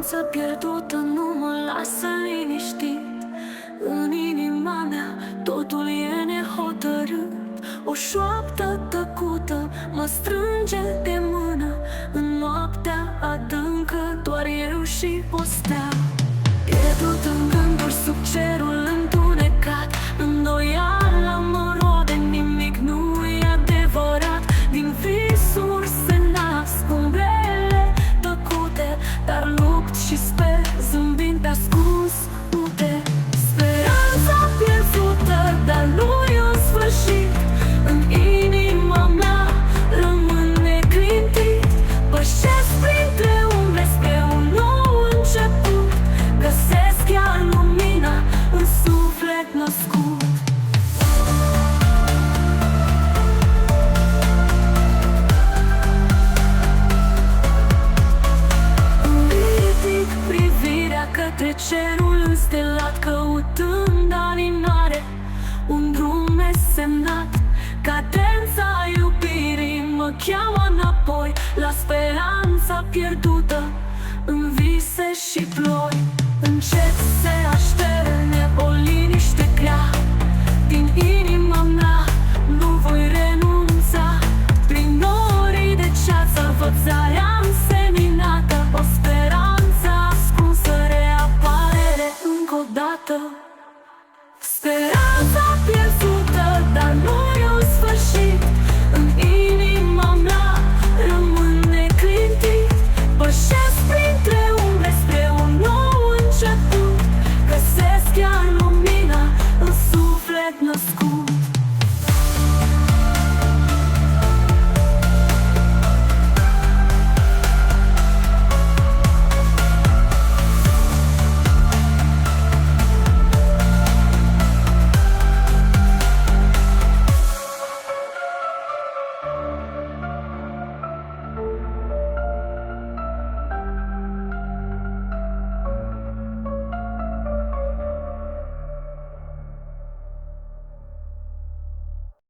speranța pierdută nu mă lasă liniștit. În inima mea totul e nehotărât. O șoaptă tăcută mă strânge de mână. În noaptea adâncă doar eu și o stea. Pierdut în gânduri sub cerul întunecat, îndoiala mă roade, nimic nu e adevărat. Din visuri se nasc umbrele tăcute, dar lupt și sper, zâmbind pe ascuns pute. Speranța pierdută, dar nu-i în sfârșit. În inima mea rămân neclintit. Pășesc printre umbre spre un nou început. Găsesc chiar lumina în suflet născut. Ridic privirea către cerul înstelat, căutând alinare, un drum nesemnat. Cadența iubirii mă cheamă înapoi la speranța pierdută, în vise și ploi. Încet se